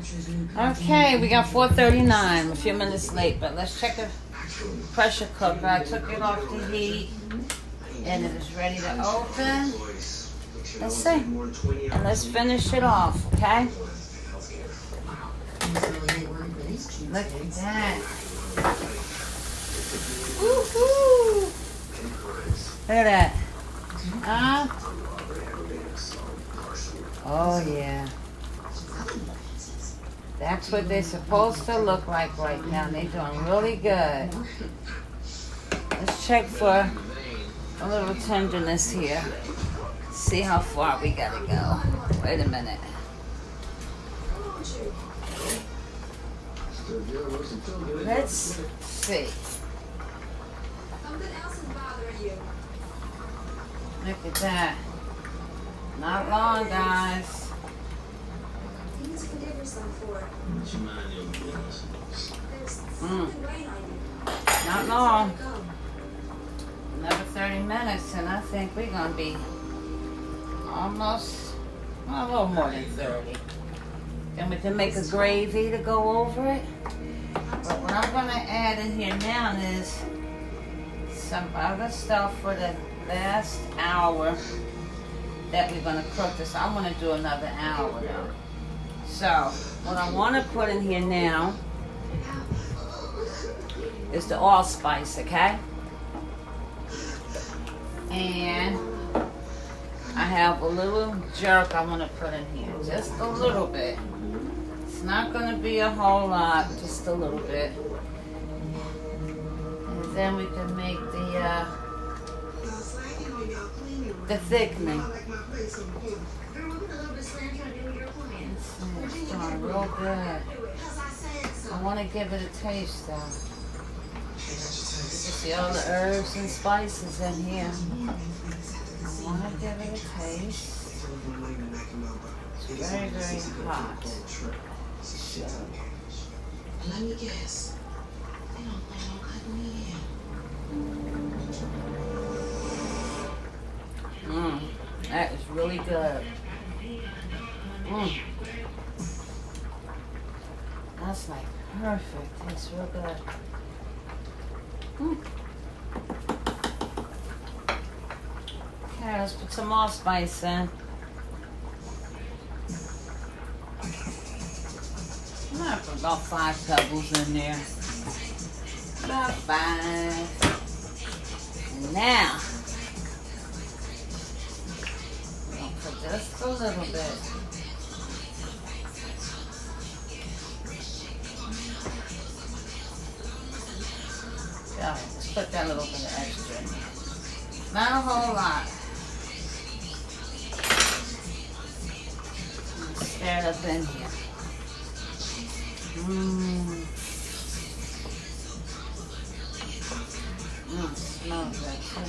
Okay, we got 4:39. A few minutes late, but let's check the pressure cooker. I took it off the heat, and it is ready to open. Let's see, and let's finish it off. Okay. Look at that. Woohoo! Look at that. Huh? Oh yeah. That's what they're supposed to look like right now. They're doing really good. Let's check for a little tenderness here. See how far we gotta go. Wait a minute. Let's see. Look at that. Not long, guys. Not long. Another 30 minutes, and I think we're gonna be almost, well, a little more than 30. Then we can make a gravy to go over it. But what I'm gonna add in here now is some other stuff for the last hour that we're gonna cook this. I want to do another hour though. So what I want to put in here now is the allspice, okay? And I have a little jerk I want to put in here, just a little bit. It's not going to be a whole lot, just a little bit. And then we can make the thickening. It's doing real good. I want to give it a taste though. You can see all the herbs and spices in here. I want to give it a taste. It's very, very hot. So. Let me guess. They don't plan on cutting me in. That is really good. That's like perfect. It's real good. Okay, let's put some allspice in. I'm gonna put about 5 pebbles in there. About 5. And now, we're gonna put just a little bit. Yeah, let's put that little bit of extra in there. Not a whole lot. Stir it up in here. Smells good too.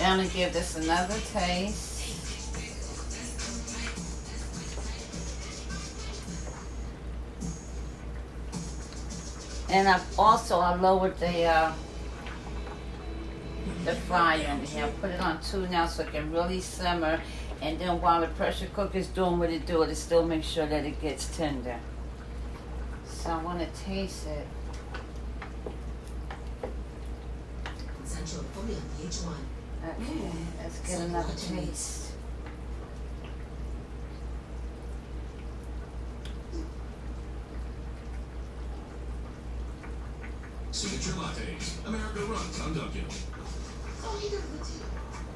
I'm gonna give this another taste. And I lowered the fryer in here. I put it on 2 now so it can really simmer. And then while the pressure cooker is doing what it do, it still makes sure that it gets tender. So I want to taste it. Okay, let's get another taste. Signature lattes. America runs on Dunkin'. Oh, he does it too.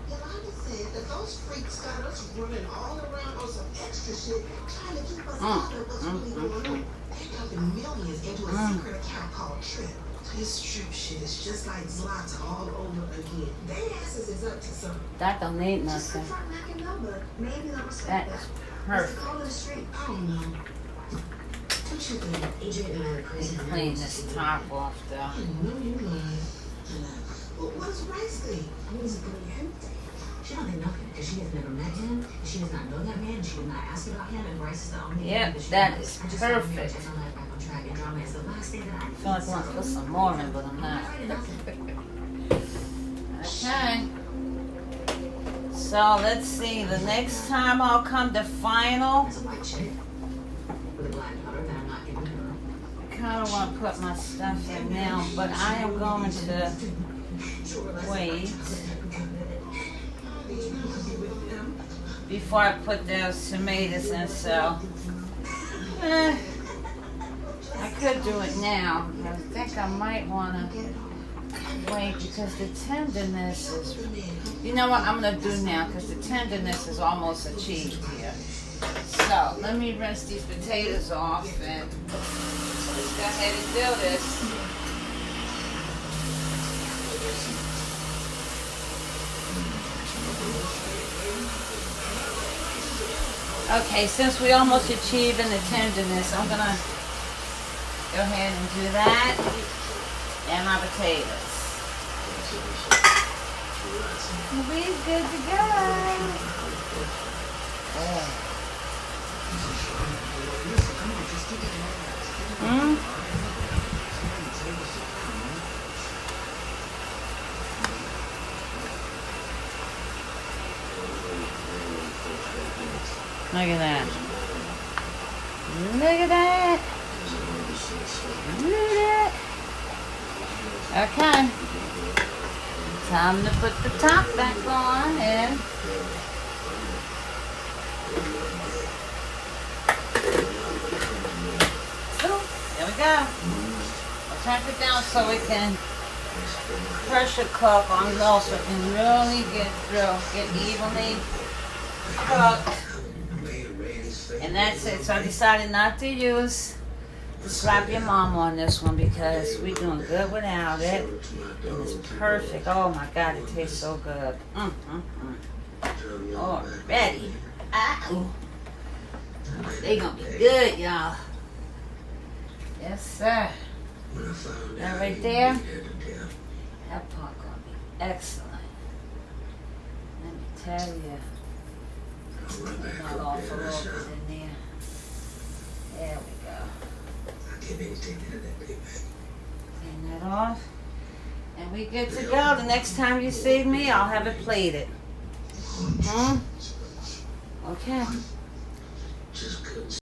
Yolanda said that those freaks got us running all around on some extra shit, trying to keep us out of what's really going on. They're dumping millions into a secret account called Trip. This Trip shit is just like Zlata all over again. Their asses is up to something. That don't need Just nothing. start knocking number. Maybe they'll respect That that. is Is it perfect. called the street? I don't know. What you think? Adrian and I are crazy. Clean this top off though. I know you lying. Well, what does Bryce think? What is it going to him? She don't think nothing because she has never met him. She does not know that man. She did not ask about him. And Bryce is the only Yep, man she that knows. is I just want to perfect. get my life back on track. And drama is the last thing that I I feel like I want to put some more in, but I'm not. Okay. So let's see. The next time I'll come to final. It's a white chick with a black powder that I'm not giving her. I kind of want to put my stuff in now, but I am going to wait before I put those tomatoes in. So I could do it now. I think I might want to wait because the tenderness is. You know what I'm gonna do now because the tenderness is almost achieved here. So let me rinse these potatoes off and let's go ahead and do this. Okay, since we almost achieved in the tenderness, I'm gonna go ahead and do that and my potatoes. We're good to go. Look at that. Look at that. Look at that. Okay. Time to put the top back on and oh, there we go. I'll turn it down so we can pressure cook on low so it can really get through, get evenly cooked. And that's it. So I decided not to use the slap your mom on this one because we're doing good without it. And it's perfect. Oh my God, it tastes so good. Already. Ow. They gonna be good, y'all. Yes, sir. That right there, that part gonna be excellent. Let me tell you. Not off a little bit in there. There we go. Clean that off. And we good to go. The next time you see me, I'll have it plated. Okay.